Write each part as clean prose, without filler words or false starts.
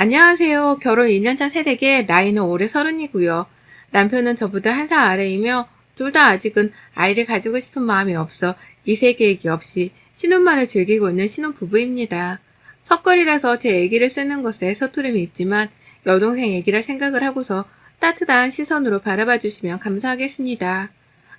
안녕하세요. 결혼 2년차 새댁에 나이는 올해 30이고요. 남편은 저보다 한 살 아래이며 둘 다 아직은 아이를 가지고 싶은 마음이 없어 이세 계획이 없이 신혼만을 즐기고 있는 신혼부부입니다. 첫걸이라서 제 얘기를 쓰는 것에 서투름이 있지만 여동생 얘기라 생각을 하고서 따뜻한 시선으로 바라봐 주시면 감사하겠습니다.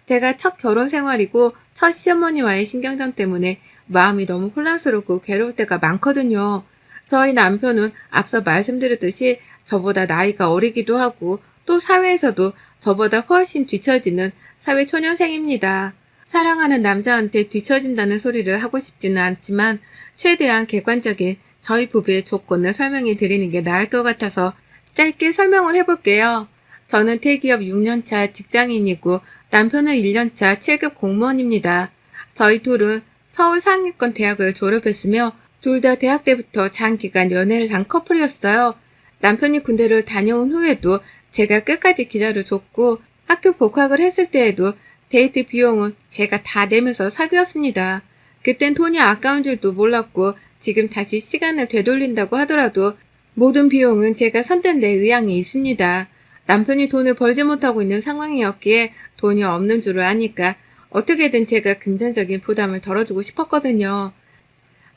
제가 첫 결혼 생활이고 첫 시어머니와의 신경전 때문에 마음이 너무 혼란스럽고 괴로울 때가 많거든요. 저희 남편은 앞서 말씀드렸듯이 저보다 나이가 어리기도 하고 또 사회에서도 저보다 훨씬 뒤처지는 사회초년생입니다. 사랑하는 남자한테 뒤처진다는 소리를 하고 싶지는 않지만 최대한 객관적인 저희 부부의 조건을 설명해 드리는 게 나을 것 같아서 짧게 설명을 해볼게요. 저는 대기업 6년차 직장인이고 남편은 1년차 7급 공무원입니다. 저희 둘은 서울 상위권 대학을 졸업했으며 둘 다 대학 때부터 장기간 연애를 한 커플이었어요. 남편이 군대를 다녀온 후에도 제가 끝까지 기다려줬고 학교 복학을 했을 때에도 데이트 비용은 제가 다 내면서 사귀었습니다. 그땐 돈이 아까운 줄도 몰랐고 지금 다시 시간을 되돌린다고 하더라도 모든 비용은 제가 선뜻 낼 의향이 있습니다. 남편이 돈을 벌지 못하고 있는 상황이었기에 돈이 없는 줄을 아니까 어떻게든 제가 금전적인 부담을 덜어주고 싶었거든요.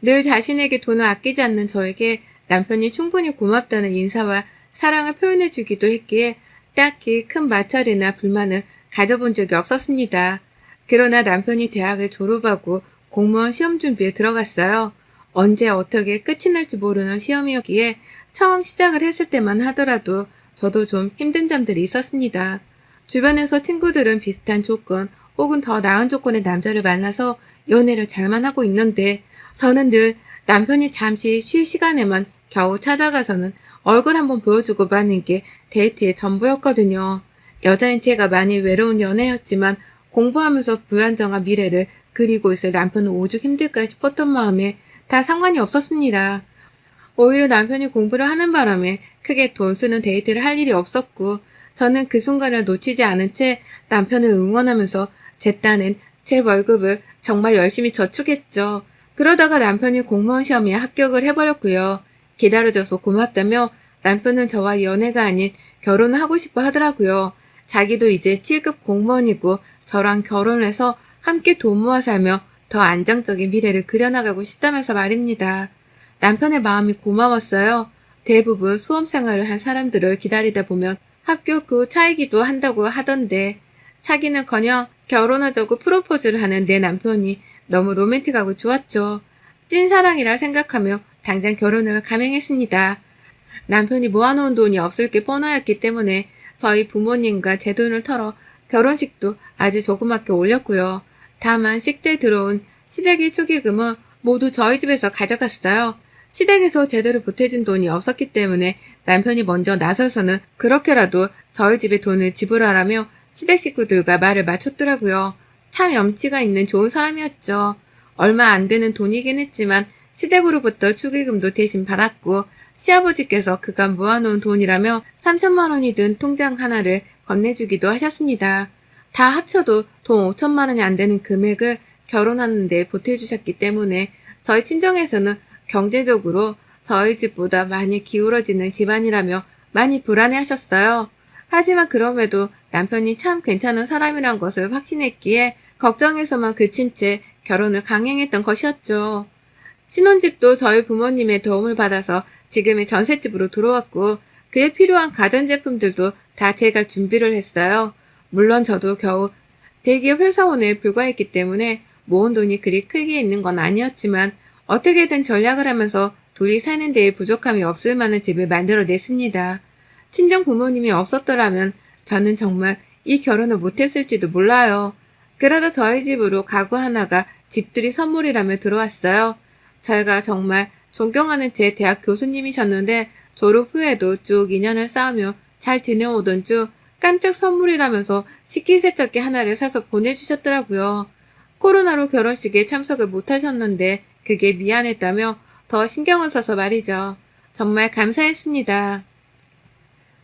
늘 자신에게 돈을 아끼지 않는 저에게 남편이 충분히 고맙다는 인사와 사랑을 표현해주기도 했기에 딱히 큰 마찰이나 불만은 가져본 적이 없었습니다. 그러나 남편이 대학을 졸업하고 공무원 시험 준비에 들어갔어요. 언제 어떻게 끝이 날지 모르는 시험이었기에 처음 시작을 했을 때만 하더라도 저도 좀 힘든 점들이 있었습니다. 주변에서 친구들은 비슷한 조건 혹은 더 나은 조건의 남자를 만나서 연애를 잘만 하고 있는데 저는 늘 남편이 잠시 쉴 시간에만 겨우 찾아가서는 얼굴 한번 보여주고 마는 게 데이트의 전부였거든요. 여자인 제가 많이 외로운 연애였지만 공부하면서 불안정한 미래를 그리고 있을 남편은 오죽 힘들까 싶었던 마음에 다 상관이 없었습니다. 오히려 남편이 공부를 하는 바람에 크게 돈 쓰는 데이트를 할 일이 없었고 저는 그 순간을 놓치지 않은 채 남편을 응원하면서 제 딴엔 제 월급을 정말 열심히 저축했죠. 그러다가 남편이 공무원 시험에 합격을 해버렸고요. 기다려줘서 고맙다며 남편은 저와 연애가 아닌 결혼을 하고 싶어 하더라고요. 자기도 이제 7급 공무원이고 저랑 결혼해서 함께 돈 모아 살며 더 안정적인 미래를 그려나가고 싶다면서 말입니다. 남편의 마음이 고마웠어요. 대부분 수험생활을 한 사람들을 기다리다 보면 합격 후 차이기도 한다고 하던데 차기는커녕 결혼하자고 프로포즈를 하는 내 남편이 너무 로맨틱하고 좋았죠. 찐사랑이라 생각하며 당장 결혼을 감행했습니다. 남편이 모아놓은 돈이 없을 게 뻔하였기 때문에 저희 부모님과 제 돈을 털어 결혼식도 아주 조그맣게 올렸고요. 다만 식대에 들어온 시댁의 축의금은 모두 저희 집에서 가져갔어요. 시댁에서 제대로 보태준 돈이 없었기 때문에 남편이 먼저 나서서는 그렇게라도 저희 집에 돈을 지불하라며 시댁 식구들과 말을 맞췄더라고요. 참 염치가 있는 좋은 사람이었죠. 얼마 안 되는 돈이긴 했지만 시댁으로부터 축의금도 대신 받았고 시아버지께서 그간 모아놓은 돈이라며 3천만 원이 든 통장 하나를 건네주기도 하셨습니다. 다 합쳐도 돈 5천만 원이 안 되는 금액을 결혼하는데 보태주셨기 때문에 저희 친정에서는 경제적으로 저희 집보다 많이 기울어지는 집안이라며 많이 불안해하셨어요. 하지만 그럼에도 남편이 참 괜찮은 사람이란 것을 확신했기에 걱정에서만 그친 채 결혼을 강행했던 것이었죠. 신혼집도 저희 부모님의 도움을 받아서 지금의 전셋집으로 들어왔고 그에 필요한 가전제품들도 다 제가 준비를 했어요. 물론 저도 겨우 대기업 회사원에 불과했기 때문에 모은 돈이 그리 크게 있는 건 아니었지만 어떻게든 전략을 하면서 둘이 사는 데에 부족함이 없을 만한 집을 만들어냈습니다. 친정 부모님이 없었더라면 저는 정말 이 결혼을 못했을지도 몰라요. 그러다 저희 집으로 가구 하나가 집들이 선물이라며 들어왔어요. 제가 정말 존경하는 제 대학 교수님이셨는데 졸업 후에도 쭉 인연을 쌓으며 잘 지내오던 중 깜짝 선물이라면서 식기세척기 하나를 사서 보내주셨더라고요. 코로나로 결혼식에 참석을 못하셨는데 그게 미안했다며 더 신경을 써서 말이죠. 정말 감사했습니다.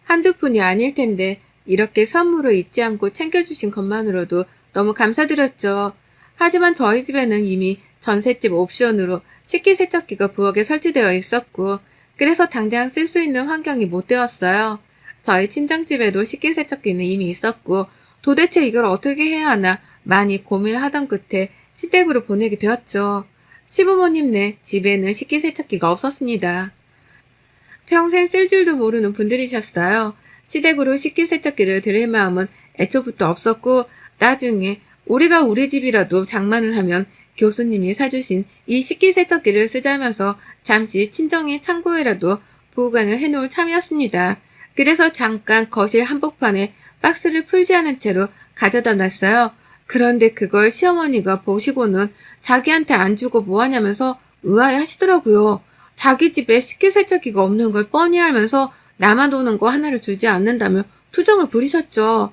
한두 푼이 아닐 텐데 이렇게 선물을 잊지 않고 챙겨주신 것만으로도 너무 감사드렸죠. 하지만 저희 집에는 이미 전셋집 옵션으로 식기세척기가 부엌에 설치되어 있었고 그래서 당장 쓸 수 있는 환경이 못 되었어요. 저희 친정집에도 식기세척기는 이미 있었고 도대체 이걸 어떻게 해야 하나 많이 고민하던 끝에 시댁으로 보내게 되었죠. 시부모님네 집에는 식기세척기가 없었습니다. 평생 쓸 줄도 모르는 분들이셨어요. 시댁으로 식기세척기를 드릴 마음은 애초부터 없었고 나중에 우리가 우리 집이라도 장만을 하면 교수님이 사주신 이 식기세척기를 쓰자면서 잠시 친정의 창고에라도 보관을 해놓을 참이었습니다. 그래서 잠깐 거실 한복판에 박스를 풀지 않은 채로 가져다 놨어요. 그런데 그걸 시어머니가 보시고는 자기한테 안 주고 뭐하냐면서 의아해 하시더라고요. 자기 집에 식기세척기가 없는 걸 뻔히 알면서 나만 노는 거 하나를 주지 않는다며 투정을 부리셨죠.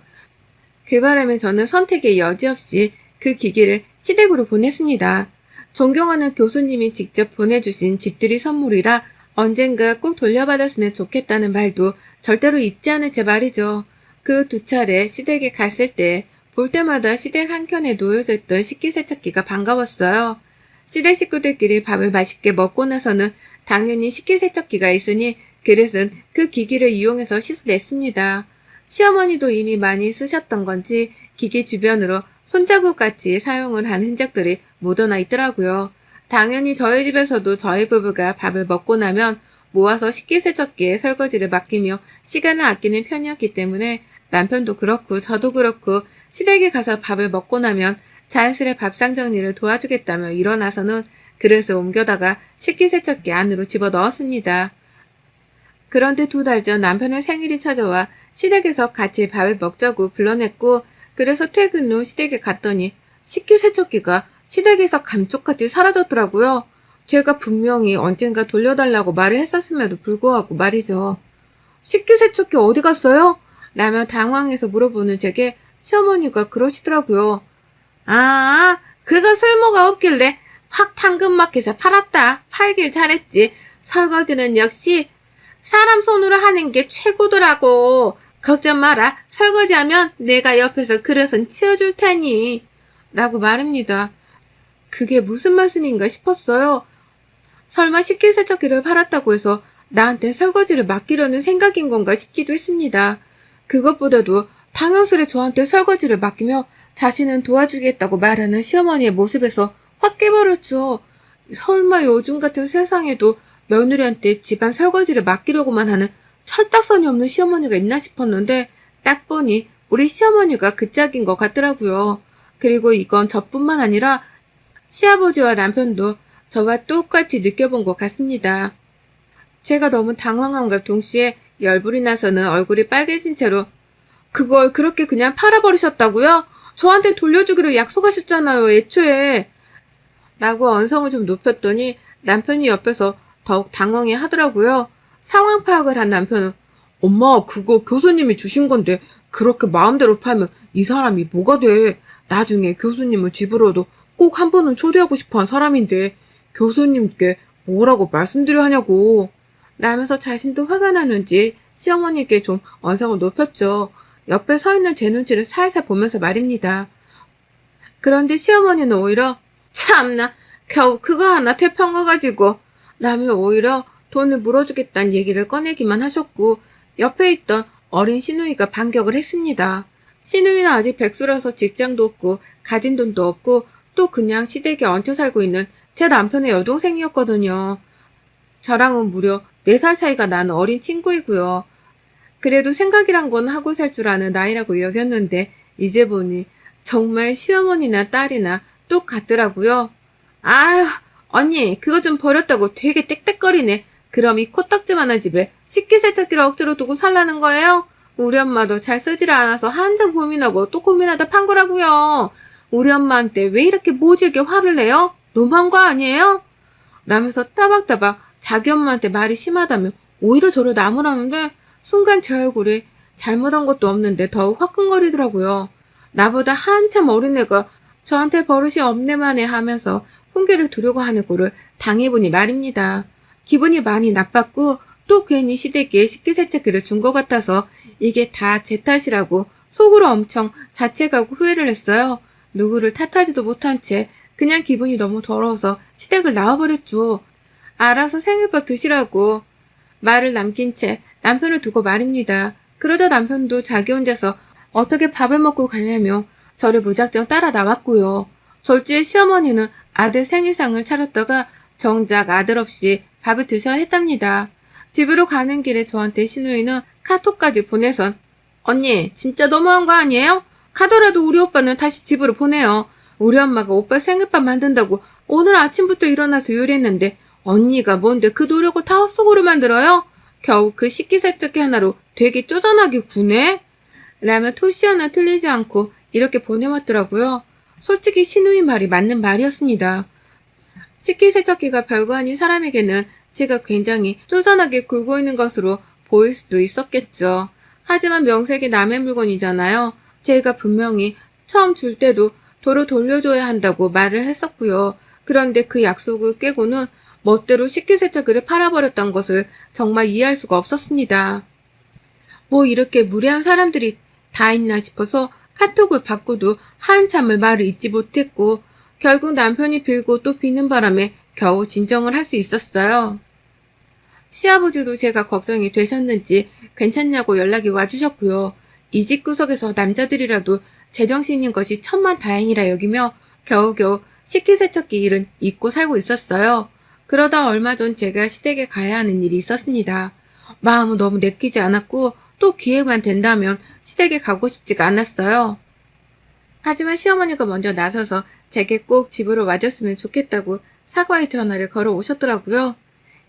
그 바람에 저는 선택의 여지 없이 그 기기를 시댁으로 보냈습니다. 존경하는 교수님이 직접 보내주신 집들이 선물이라 언젠가 꼭 돌려받았으면 좋겠다는 말도 절대로 잊지 않을 제 말이죠. 그 두 차례 시댁에 갔을 때 볼 때마다 시댁 한켠에 놓여져 있던 식기세척기가 반가웠어요. 시댁 식구들끼리 밥을 맛있게 먹고 나서는 당연히 식기세척기가 있으니 그릇은 그 기기를 이용해서 씻어냈습니다. 시어머니도 이미 많이 쓰셨던 건지 기기 주변으로 손자국같이 사용을 한 흔적들이 묻어나 있더라고요. 당연히 저희 집에서도 저희 부부가 밥을 먹고 나면 모아서 식기세척기에 설거지를 맡기며 시간을 아끼는 편이었기 때문에 남편도 그렇고 저도 그렇고 시댁에 가서 밥을 먹고 나면 자연스레 밥상 정리를 도와주겠다며 일어나서는 그릇을 옮겨다가 식기세척기 안으로 집어넣었습니다. 그런데 2달 전 남편의 생일이 찾아와 시댁에서 같이 밥을 먹자고 불러냈고 그래서 퇴근 후 시댁에 갔더니 식기세척기가 시댁에서 감쪽같이 사라졌더라고요. 제가 분명히 언젠가 돌려달라고 말을 했었음에도 불구하고 말이죠. 식기세척기 어디 갔어요? 라며 당황해서 물어보는 제게 시어머니가 그러시더라고요. 아, 그거 쓸모가 없길래 확 당근마켓에 팔았다. 팔길 잘했지. 설거지는 역시 사람 손으로 하는 게 최고더라고. 걱정 마라. 설거지하면 내가 옆에서 그릇은 치워줄 테니. 라고 말합니다. 그게 무슨 말씀인가 싶었어요. 설마 식기세척기를 팔았다고 해서 나한테 설거지를 맡기려는 생각인 건가 싶기도 했습니다. 그것보다도 당연스레 저한테 설거지를 맡기며 자신은 도와주겠다고 말하는 시어머니의 모습에서 확 깨버렸죠. 설마 요즘 같은 세상에도 며느리한테 집안 설거지를 맡기려고만 하는 철딱선이 없는 시어머니가 있나 싶었는데 딱 보니 우리 시어머니가 그 짝인 것 같더라고요. 그리고 이건 저뿐만 아니라 시아버지와 남편도 저와 똑같이 느껴본 것 같습니다. 제가 너무 당황함과 동시에 열불이 나서는 얼굴이 빨개진 채로 그걸 그렇게 그냥 팔아버리셨다고요? 저한테 돌려주기로 약속하셨잖아요, 애초에. 라고 언성을 좀 높였더니 남편이 옆에서 더욱 당황해 하더라고요. 상황 파악을 한 남편은 엄마, 그거 교수님이 주신 건데 그렇게 마음대로 팔면 이 사람이 뭐가 돼? 나중에 교수님을 집으로도 꼭 한 번은 초대하고 싶어 한 사람인데 교수님께 뭐라고 말씀드려 하냐고. 라면서 자신도 화가 나는지 시어머니께 좀 언성을 높였죠. 옆에 서 있는 제 눈치를 살살 보면서 말입니다. 그런데 시어머니는 오히려 참나 겨우 그거 하나 퇴폐한 거 가지고 라며 오히려 돈을 물어주겠다는 얘기를 꺼내기만 하셨고 옆에 있던 어린 시누이가 반격을 했습니다. 시누이는 아직 백수라서 직장도 없고 가진 돈도 없고 또 그냥 시댁에 얹혀 살고 있는 제 남편의 여동생이었거든요. 저랑은 무려 4살 차이가 나는 어린 친구이고요. 그래도 생각이란 건 하고 살 줄 아는 나이라고 여겼는데 이제 보니 정말 시어머니나 딸이나 똑같더라고요. 아휴, 언니 그거 좀 버렸다고 되게 땡땡거리네. 그럼 이 코딱지만한 집에 식기세척기를 억지로 두고 살라는 거예요? 우리 엄마도 잘 쓰질 않아서 한참 고민하고 또 고민하다 판 거라고요. 우리 엄마한테 왜 이렇게 모질게 화를 내요? 너무한 거 아니에요? 라면서 따박따박 자기 엄마한테 말이 심하다며 오히려 저를 나무라는데 순간 제 얼굴에 잘못한 것도 없는데 더욱 화끈거리더라고요. 나보다 한참 어린애가 저한테 버릇이 없네만해 하면서 훈계를 두려고 하는 꼴을 당해보니 말입니다. 기분이 많이 나빴고 또 괜히 시댁에 식기세척기를 준 것 같아서 이게 다 제 탓이라고 속으로 엄청 자책하고 후회를 했어요. 누구를 탓하지도 못한 채 그냥 기분이 너무 더러워서 시댁을 나와버렸죠. 알아서 생일밥 드시라고. 말을 남긴 채 남편을 두고 말입니다. 그러자 남편도 자기 혼자서 어떻게 밥을 먹고 가냐며 저를 무작정 따라 나왔고요. 졸지에 시어머니는 아들 생일상을 차렸다가 정작 아들 없이 밥을 드셔야 했답니다. 집으로 가는 길에 저한테 시누이는 카톡까지 보내선 언니 진짜 너무한 거 아니에요? 가더라도 우리 오빠는 다시 집으로 보내요. 우리 엄마가 오빠 생일밥 만든다고 오늘 아침부터 일어나서 요리했는데 언니가 뭔데 그 노력을 다 헛수고로 만들어요? 겨우 그 식기세척기 하나로 되게 쪼잔하게 구네? 라며 토시 하나 틀리지 않고 이렇게 보내왔더라고요. 솔직히 시누이 말이 맞는 말이었습니다. 식기세척기가 별거 아닌 사람에게는 제가 굉장히 쪼잔하게 굴고 있는 것으로 보일 수도 있었겠죠. 하지만 명색이 남의 물건이잖아요. 제가 분명히 처음 줄 때도 도로 돌려줘야 한다고 말을 했었고요. 그런데 그 약속을 깨고는 멋대로 식기세척기를 팔아버렸던 것을 정말 이해할 수가 없었습니다. 뭐 이렇게 무례한 사람들이 다 있나 싶어서 카톡을 받고도 한참을 말을 잇지 못했고 결국 남편이 빌고 또 비는 바람에 겨우 진정을 할 수 있었어요. 시아버지도 제가 걱정이 되셨는지 괜찮냐고 연락이 와주셨고요. 이 집 구석에서 남자들이라도 제정신인 것이 천만다행이라 여기며 겨우겨우 식기세척기 일은 잊고 살고 있었어요. 그러다 얼마 전 제가 시댁에 가야 하는 일이 있었습니다. 마음은 너무 내키지 않았고 또 기회만 된다면 시댁에 가고 싶지가 않았어요. 하지만 시어머니가 먼저 나서서 제게 꼭 집으로 와줬으면 좋겠다고 사과의 전화를 걸어 오셨더라고요.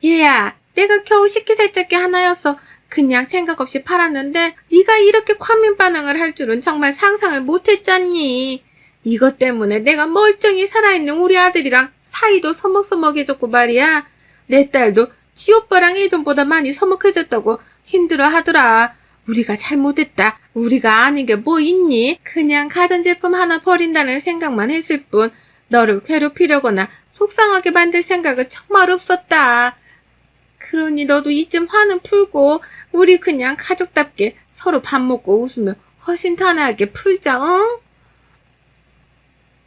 얘야, 내가 겨우 식기세척기 하나여서 그냥 생각 없이 팔았는데 네가 이렇게 과민 반응을 할 줄은 정말 상상을 못했잖니. 이것 때문에 내가 멀쩡히 살아있는 우리 아들이랑 사이도 서먹서먹해졌고 말이야. 내 딸도 지 오빠랑 예전보다 많이 서먹해졌다고 힘들어 하더라. 우리가 잘못했다. 우리가 아는 게 뭐 있니? 그냥 가전제품 하나 버린다는 생각만 했을 뿐 너를 괴롭히려거나 속상하게 만들 생각은 정말 없었다. 그러니 너도 이쯤 화는 풀고 우리 그냥 가족답게 서로 밥 먹고 웃으며 허심탄회하게 풀자, 응?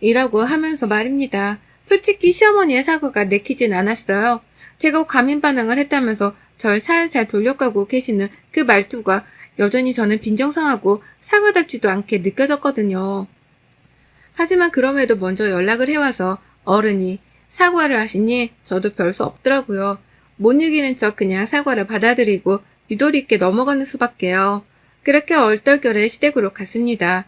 이라고 하면서 말입니다. 솔직히 시어머니의 사과가 내키진 않았어요. 제가 과민 반응을 했다면서 절 살살 돌려가고 계시는 그 말투가 여전히 저는 빈정상하고 사과답지도 않게 느껴졌거든요. 하지만 그럼에도 먼저 연락을 해와서 어른이 사과를 하시니 저도 별 수 없더라고요. 못 이기는 척 그냥 사과를 받아들이고 유도리 있게 넘어가는 수밖에요. 그렇게 얼떨결에 시댁으로 갔습니다.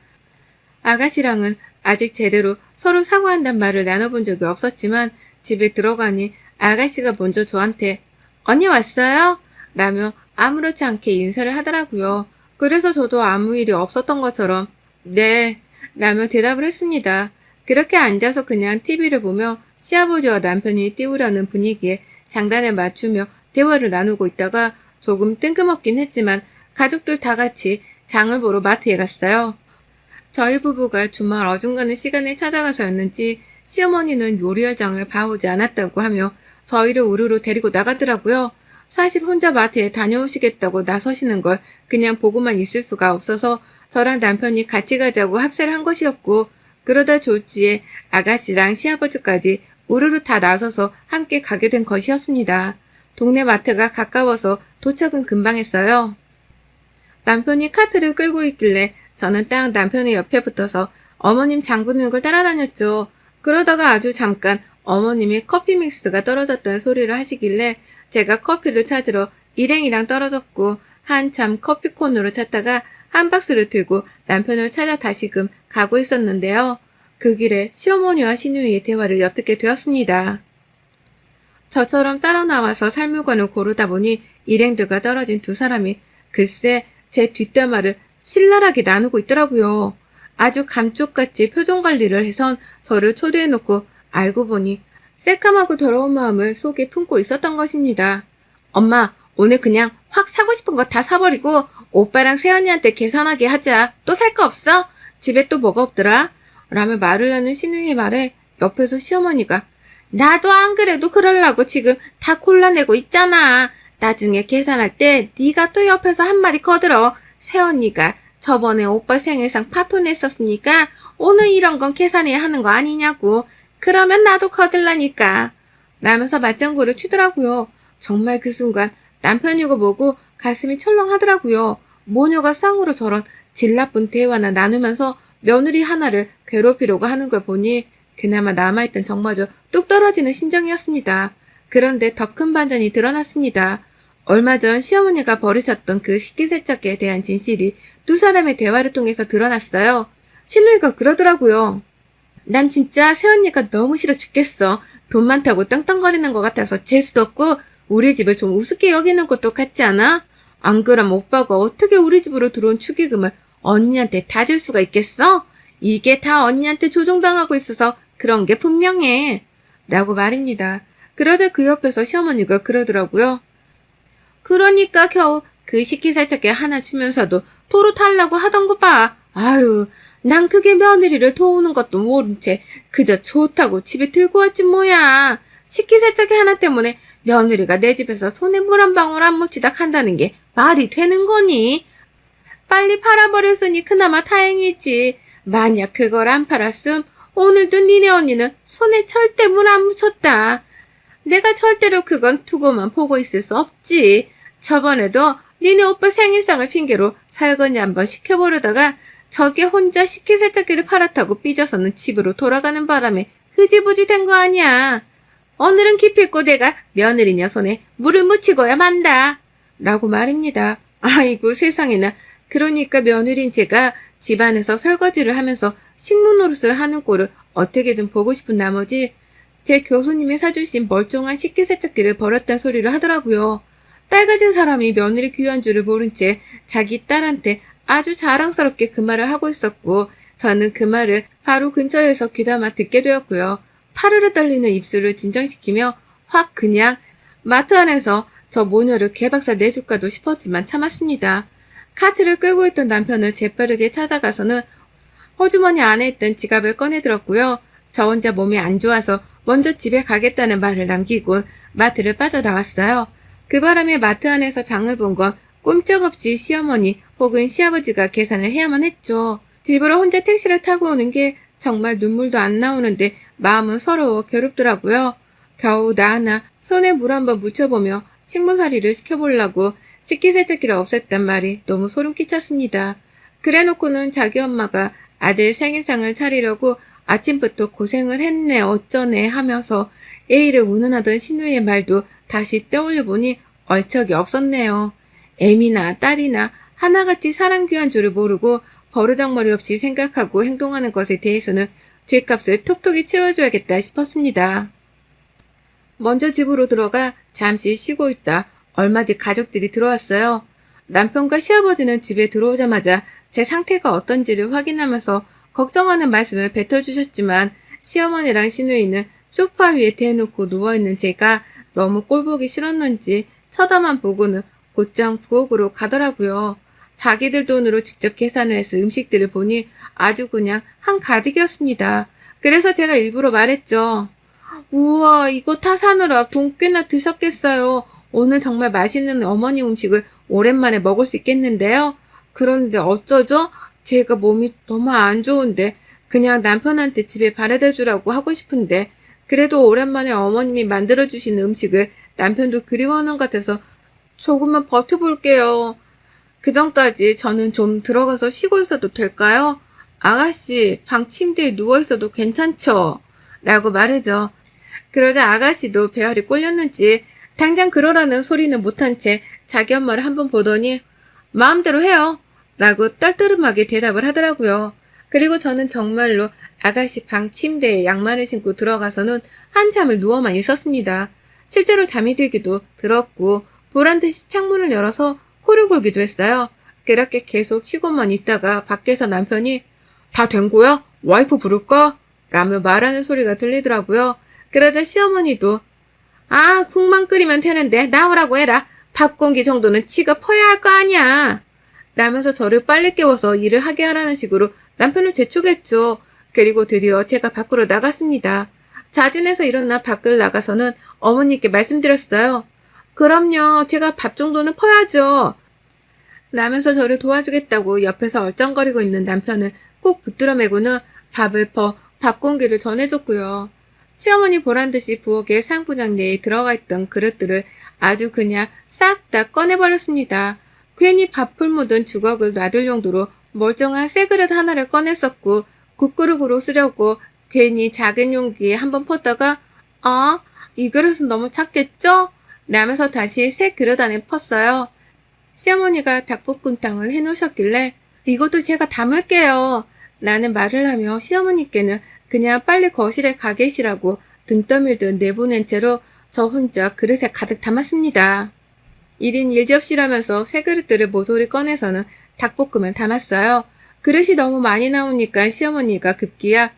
아가씨랑은 아직 제대로 서로 사과한단 말을 나눠본 적이 없었지만 집에 들어가니 아가씨가 먼저 저한테 언니 왔어요? 라며 아무렇지 않게 인사를 하더라고요. 그래서 저도 아무 일이 없었던 것처럼 네 라며 대답을 했습니다. 그렇게 앉아서 그냥 TV를 보며 시아버지와 남편이 띄우려는 분위기에 장단을 맞추며 대화를 나누고 있다가 조금 뜬금없긴 했지만 가족들 다 같이 장을 보러 마트에 갔어요. 저희 부부가 주말 어중간한 시간에 찾아가서였는지 시어머니는 요리할 장을 봐오지 않았다고 하며 저희를 우르르 데리고 나가더라고요. 사실 혼자 마트에 다녀오시겠다고 나서시는 걸 그냥 보고만 있을 수가 없어서 저랑 남편이 같이 가자고 합세를 한 것이었고 그러다 졸지에 아가씨랑 시아버지까지 우르르 다 나서서 함께 가게 된 것이었습니다. 동네 마트가 가까워서 도착은 금방 했어요. 남편이 카트를 끌고 있길래 저는 딱 남편의 옆에 붙어서 어머님 장 보는 걸 따라다녔죠. 그러다가 아주 잠깐 어머님이 커피 믹스가 떨어졌다는 소리를 하시길래 제가 커피를 찾으러 일행이랑 떨어졌고 한참 커피콘으로 찾다가 한 박스를 들고 남편을 찾아 다시금 가고 있었는데요. 그 길에 시어머니와 시누이의 대화를 엿듣게 되었습니다. 저처럼 따라 나와서 살물건을 고르다 보니 일행들과 떨어진 두 사람이 글쎄 제 뒷담화를 신랄하게 나누고 있더라고요. 아주 감쪽같이 표정 관리를 해선 저를 초대해놓고 알고 보니 새까맣고 더러운 마음을 속에 품고 있었던 것입니다. 엄마, 오늘 그냥 확 사고 싶은 거 다 사버리고 오빠랑 세연이한테 계산하게 하자. 또 살 거 없어? 집에 또 뭐가 없더라? 라며 말을 하는 시누이의 말에 옆에서 시어머니가 나도 안 그래도 그러려고 지금 다 골라내고 있잖아. 나중에 계산할 때 네가 또 옆에서 한마디 거들어. 세연이가 저번에 오빠 생일상 파토 냈었으니까 오늘 이런 건 계산해야 하는 거 아니냐고. 그러면 나도 거들라니까. 라면서 맞장구를 치더라고요. 정말 그 순간 남편이고 뭐고 가슴이 철렁하더라고요. 모녀가 쌍으로 저런 질 나쁜 대화나 나누면서 며느리 하나를 괴롭히려고 하는 걸 보니 그나마 남아있던 정마저 뚝 떨어지는 심정이었습니다. 그런데 더 큰 반전이 드러났습니다. 얼마 전 시어머니가 버리셨던 그 식기세척기에 대한 진실이 두 사람의 대화를 통해서 드러났어요. 신우이가 그러더라고요. 난 진짜 새언니가 너무 싫어 죽겠어. 돈 많다고 떵떵거리는 것 같아서 재수도 없고 우리 집을 좀 우습게 여기는 것도 같지 않아? 안 그럼 오빠가 어떻게 우리 집으로 들어온 축의금을 언니한테 다 줄 수가 있겠어? 이게 다 언니한테 조종당하고 있어서 그런 게 분명해. 라고 말입니다. 그러자 그 옆에서 시어머니가 그러더라고요. 그러니까 겨우 그 식기세척기 하나 주면서도 토로 탈라고 하던 거 봐. 아유, 난 그게 며느리를 도우는 것도 모른 채 그저 좋다고 집에 들고 왔지 뭐야. 식기세척기 하나 때문에 며느리가 내 집에서 손에 물 한 방울 안 묻히다 간다는 게 말이 되는 거니? 빨리 팔아버렸으니 그나마 다행이지. 만약 그걸 안 팔았음 오늘도 니네 언니는 손에 절대 물 안 묻혔다. 내가 절대로 그건 두고만 보고 있을 수 없지. 저번에도 니네 오빠 생일상을 핑계로 설거지 한번 시켜보려다가 저게 혼자 식기세척기를 팔았다고 삐져서는 집으로 돌아가는 바람에 흐지부지 된 거 아니야. 오늘은 기필코 내가 며느리녀 손에 물을 묻히고야 만다. 라고 말입니다. 아이고 세상에나. 그러니까 며느리인 제가 집안에서 설거지를 하면서 식물 노릇을 하는 꼴을 어떻게든 보고 싶은 나머지 제 교수님이 사주신 멀쩡한 식기세척기를 버렸단 소리를 하더라고요. 딸 가진 사람이 며느리 귀한 줄을 모른 채 자기 딸한테 아주 자랑스럽게 그 말을 하고 있었고 저는 그 말을 바로 근처에서 귀담아 듣게 되었고요. 파르르 떨리는 입술을 진정시키며 확 그냥 마트 안에서 저 모녀를 개박살 내줄까도 싶었지만 참았습니다. 카트를 끌고 있던 남편을 재빠르게 찾아가서는 호주머니 안에 있던 지갑을 꺼내들었고요. 저 혼자 몸이 안 좋아서 먼저 집에 가겠다는 말을 남기고 마트를 빠져나왔어요. 그 바람에 마트 안에서 장을 본 건 꼼짝없이 시어머니 혹은 시아버지가 계산을 해야만 했죠. 집으로 혼자 택시를 타고 오는 게 정말 눈물도 안 나오는데 마음은 서러워 괴롭더라고요. 겨우 나 하나 손에 물 한번 묻혀보며 식물살이를 시켜보려고 식기세척기를 없앴단 말이 너무 소름 끼쳤습니다. 그래놓고는 자기 엄마가 아들 생일상을 차리려고 아침부터 고생을 했네 어쩌네 하면서 애를 운운하던 신우의 말도 다시 떠올려보니 얼척이 없었네요. 애미나 딸이나 하나같이 사람 귀한 줄을 모르고 버르장머리 없이 생각하고 행동하는 것에 대해서는 죗값을 톡톡히 치러줘야겠다 싶었습니다. 먼저 집으로 들어가 잠시 쉬고 있다 얼마 뒤 가족들이 들어왔어요. 남편과 시아버지는 집에 들어오자마자 제 상태가 어떤지를 확인하면서 걱정하는 말씀을 뱉어주셨지만 시어머니랑 시누이는 소파 위에 대놓고 누워있는 제가 너무 꼴보기 싫었는지 쳐다만 보고는 곧장 부엌으로 가더라고요. 자기들 돈으로 직접 계산을 해서 음식들을 보니 아주 그냥 한가득이었습니다. 그래서 제가 일부러 말했죠. 우와 이거 다 사느라 돈 꽤나 드셨겠어요. 오늘 정말 맛있는 어머니 음식을 오랜만에 먹을 수 있겠는데요. 그런데 어쩌죠? 제가 몸이 너무 안 좋은데 그냥 남편한테 집에 바래다 주라고 하고 싶은데 그래도 오랜만에 어머님이 만들어주신 음식을 남편도 그리워하는 것 같아서 조금만 버텨볼게요. 그 전까지 저는 좀 들어가서 쉬고 있어도 될까요? 아가씨 방 침대에 누워있어도 괜찮죠? 라고 말해줘. 그러자 아가씨도 배알이 꼴렸는지 당장 그러라는 소리는 못한 채 자기 엄마를 한번 보더니 마음대로 해요. 라고 떨떠름하게 대답을 하더라고요. 그리고 저는 정말로 아가씨 방 침대에 양말을 신고 들어가서는 한참을 누워만 있었습니다. 실제로 잠이 들기도 들었고 보란듯이 창문을 열어서 코를 골기도 했어요. 그렇게 계속 쉬고만 있다가 밖에서 남편이 다 된 거야? 와이프 부를까? 라며 말하는 소리가 들리더라고요. 그러자 시어머니도 아 국만 끓이면 되는데 나오라고 해라. 밥 공기 정도는 지가 퍼야 할 거 아니야. 라면서 저를 빨리 깨워서 일을 하게 하라는 식으로 남편을 재촉했죠. 그리고 드디어 제가 밖으로 나갔습니다. 자진해서 일어나 밖을 나가서는 어머니께 말씀드렸어요. 그럼요. 제가 밥 정도는 퍼야죠. 라면서 저를 도와주겠다고 옆에서 얼쩡거리고 있는 남편을 꼭 붙들어 매고는 밥을 퍼 밥 공기를 전해줬고요. 시어머니 보란듯이 부엌에 상부장 내에 들어가 있던 그릇들을 아주 그냥 싹 다 꺼내버렸습니다. 괜히 밥풀 묻은 주걱을 놔둘 용도로 멀쩡한 새 그릇 하나를 꺼냈었고, 국그릇으로 쓰려고 괜히 작은 용기에 한번 펐다가 아, 이 그릇은 너무 작겠죠? 라면서 다시 새 그릇 안에 펐어요. 시어머니가 닭볶음탕을 해놓으셨길래 이것도 제가 담을게요. 라는 말을 하며 시어머니께는 그냥 빨리 거실에 가 계시라고 등 떠밀듯 내보낸 채로 저 혼자 그릇에 가득 담았습니다. 1인 1접시라면서 새 그릇들을 모조리 꺼내서는 닭볶음을 담았어요. 그릇이 너무 많이 나오니까 시어머니가 급기야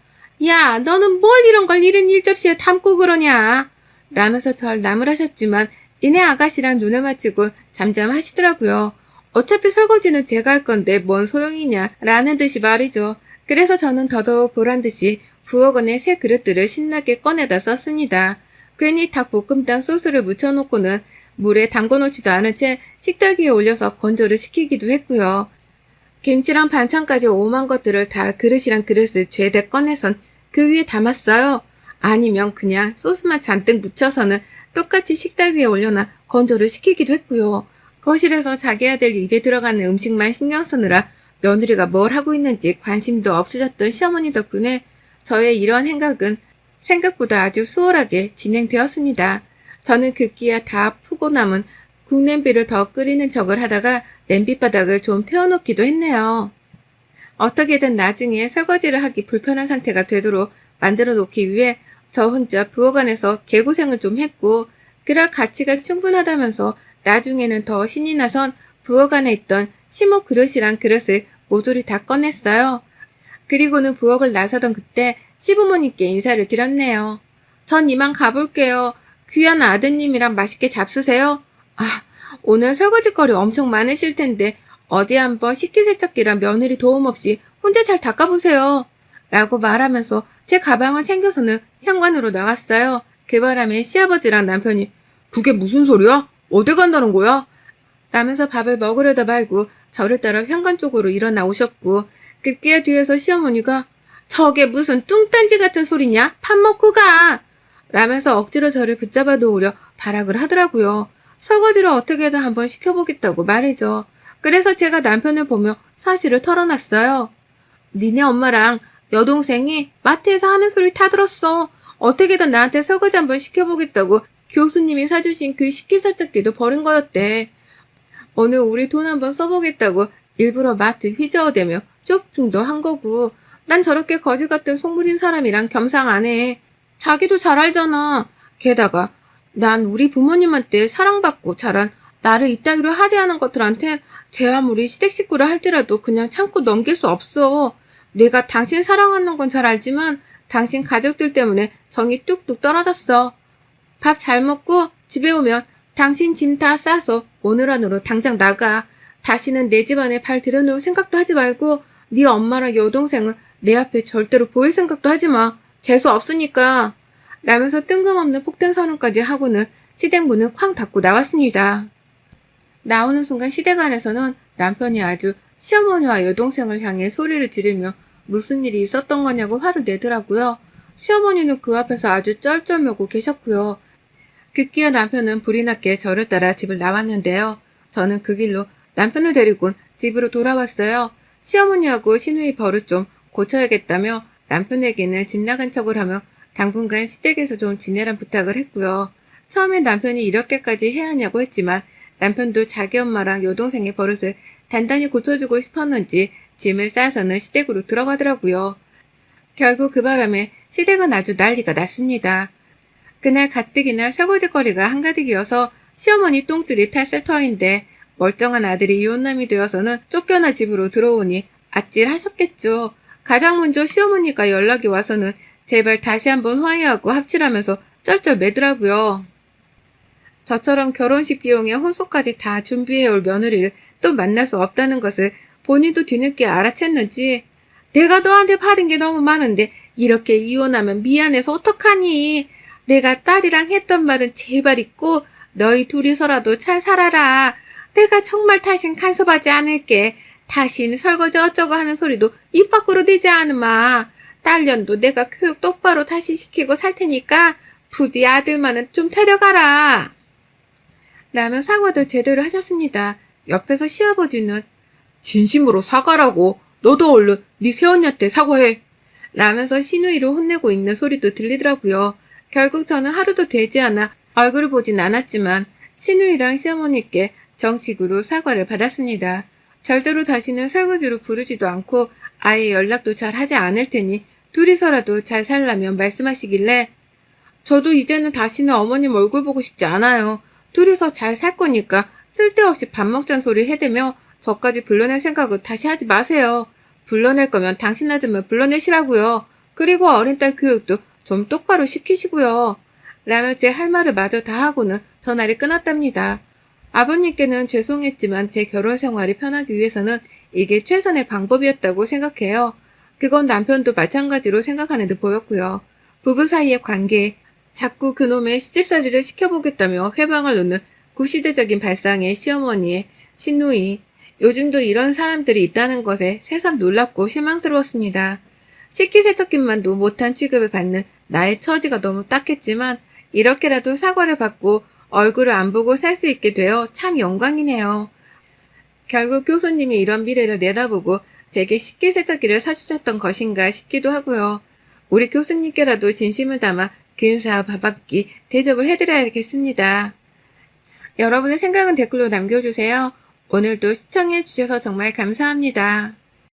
야, 너는 뭘 이런 걸 1인 1접시에 담고 그러냐? 라면서 절 나무라셨지만 이내 아가씨랑 눈을 맞추고 잠잠하시더라고요. 어차피 설거지는 제가 할 건데 뭔 소용이냐 라는 듯이 말이죠. 그래서 저는 더더욱 보란듯이 부엌원의 새 그릇들을 신나게 꺼내다 썼습니다. 괜히 닭볶음탕 소스를 묻혀놓고는 물에 담궈놓지도 않은 채 식탁 위에 올려서 건조를 시키기도 했고요. 김치랑 반찬까지 오만 것들을 다 그릇이랑 그릇을 죄다 꺼내선 그 위에 담았어요. 아니면 그냥 소스만 잔뜩 묻혀서는 똑같이 식탁 위에 올려놔 건조를 시키기도 했고요. 거실에서 자기 아들 입에 들어가는 음식만 신경 쓰느라 며느리가 뭘 하고 있는지 관심도 없으셨던 시어머니 덕분에 저의 이러한 행각은 생각보다 아주 수월하게 진행되었습니다. 저는 급기야 다 푸고 남은 국냄비를 더 끓이는 척을 하다가 냄비바닥을 좀 태워놓기도 했네요. 어떻게든 나중에 설거지를 하기 불편한 상태가 되도록 만들어 놓기 위해 저 혼자 부엌 안에서 개고생을 좀 했고, 그럴 가치가 충분하다면서 나중에는 더 신이 나선 부엌 안에 있던 시모 그릇이랑 그릇을 모조리 다 꺼냈어요. 그리고는 부엌을 나서던 그때 시부모님께 인사를 드렸네요. 전 이만 가볼게요. 귀한 아드님이랑 맛있게 잡수세요. 아, 오늘 설거지거리 엄청 많으실 텐데 어디 한번 식기세척기랑 며느리 도움 없이 혼자 잘 닦아보세요. 라고 말하면서 제 가방을 챙겨서는 현관으로 나갔어요. 그 바람에 시아버지랑 남편이 그게 무슨 소리야? 어디 간다는 거야? 라면서 밥을 먹으려다 말고 저를 따라 현관 쪽으로 일어나 오셨고, 급기야 뒤에서 시어머니가 저게 무슨 뚱딴지 같은 소리냐? 밥 먹고 가! 라면서 억지로 저를 붙잡아 놓으려 발악을 하더라고요. 설거지를 어떻게든 한번 시켜보겠다고 말이죠. 그래서 제가 남편을 보며 사실을 털어놨어요. 니네 엄마랑 여동생이 마트에서 하는 소리 다 들었어. 어떻게든 나한테 설거지 한번 시켜보겠다고 교수님이 사주신 그 식기세척기도 버린 거였대. 오늘 우리 돈 한번 써보겠다고 일부러 마트 휘저어대며 쇼핑도 한 거고, 난 저렇게 거지 같은 속물인 사람이랑 겸상 안 해. 자기도 잘 알잖아. 게다가 난 우리 부모님한테 사랑받고 자란 나를 이따위로 하대하는 것들한테 제 아무리 시댁 식구를 할지라도 그냥 참고 넘길 수 없어. 내가 당신 사랑하는 건 잘 알지만 당신 가족들 때문에 정이 뚝뚝 떨어졌어. 밥 잘 먹고 집에 오면 당신 짐 다 싸서 오늘 안으로 당장 나가. 다시는 내 집안에 발 들여놓을 생각도 하지 말고 네 엄마랑 여동생은 내 앞에 절대로 보일 생각도 하지 마. 재수 없으니까. 라면서 뜬금없는 폭탄 선언까지 하고는 시댁 문을 쾅 닫고 나왔습니다. 나오는 순간 시댁 안에서는 남편이 아주 시어머니와 여동생을 향해 소리를 지르며 무슨 일이 있었던 거냐고 화를 내더라고요. 시어머니는 그 앞에서 아주 쩔쩔매고 계셨고요. 급기야 남편은 불이 났게 저를 따라 집을 나왔는데요. 저는 그 길로 남편을 데리고 집으로 돌아왔어요. 시어머니하고 시누이 버릇 좀 고쳐야겠다며 남편에게는 집 나간 척을 하며 당분간 시댁에서 좀 지내란 부탁을 했고요. 처음엔 남편이 이렇게까지 해야 하냐고 했지만 남편도 자기 엄마랑 여동생의 버릇을 단단히 고쳐주고 싶었는지 짐을 싸서는 시댁으로 들어가더라고요. 결국 그 바람에 시댁은 아주 난리가 났습니다. 그날 가뜩이나 설거지거리가 한가득이어서 시어머니 똥줄이 탈셀터인데 멀쩡한 아들이 이혼남이 되어서는 쫓겨나 집으로 들어오니 아찔하셨겠죠. 가장 먼저 시어머니가 연락이 와서는 제발 다시 한번 화해하고 합치라면서 쩔쩔 매더라고요. 저처럼 결혼식 비용에 혼수까지 다 준비해올 며느리를 또 만날 수 없다는 것을 본인도 뒤늦게 알아챘는지 내가 너한테 받은 게 너무 많은데 이렇게 이혼하면 미안해서 어떡하니? 내가 딸이랑 했던 말은 제발 잊고 너희 둘이서라도 잘 살아라. 내가 정말 다신 간섭하지 않을게. 다신 설거지 어쩌고 하는 소리도 입 밖으로 내지 않으마. 딸년도 내가 교육 똑바로 다시 시키고 살 테니까 부디 아들만은 좀 데려가라. 라며 사과도 제대로 하셨습니다. 옆에서 시아버지는 진심으로 사과라고. 너도 얼른 네 새언니한테 사과해. 라면서 시누이를 혼내고 있는 소리도 들리더라고요. 결국 저는 하루도 되지 않아 얼굴을 보진 않았지만 시누이랑 시어머니께 정식으로 사과를 받았습니다. 절대로 다시는 설거지로 부르지도 않고 아예 연락도 잘 하지 않을 테니 둘이서라도 잘 살라면 말씀하시길래 저도 이제는 다시는 어머님 얼굴 보고 싶지 않아요. 둘이서 잘 살 거니까 쓸데없이 밥 먹자는 소리 해대며 저까지 불러낼 생각을 다시 하지 마세요. 불러낼 거면 당신 아들만 불러내시라고요. 그리고 어린 딸 교육도 좀 똑바로 시키시고요. 라며 제 할 말을 마저 다 하고는 전화를 끊었답니다. 아버님께는 죄송했지만 제 결혼 생활이 편하기 위해서는 이게 최선의 방법이었다고 생각해요. 그건 남편도 마찬가지로 생각하는 듯 보였고요. 부부 사이의 관계에 자꾸 그놈의 시집살이를 시켜보겠다며 회방을 놓는 구시대적인 발상의 시어머니의 시누이. 요즘도 이런 사람들이 있다는 것에 새삼 놀랍고 실망스러웠습니다. 식기세척기만도 못한 취급을 받는 나의 처지가 너무 딱했지만 이렇게라도 사과를 받고 얼굴을 안 보고 살 수 있게 되어 참 영광이네요. 결국 교수님이 이런 미래를 내다보고 제게 식기세척기를 사주셨던 것인가 싶기도 하고요. 우리 교수님께라도 진심을 담아 근사와 밥 한 끼 대접을 해드려야겠습니다. 여러분의 생각은 댓글로 남겨주세요. 오늘도 시청해주셔서 정말 감사합니다.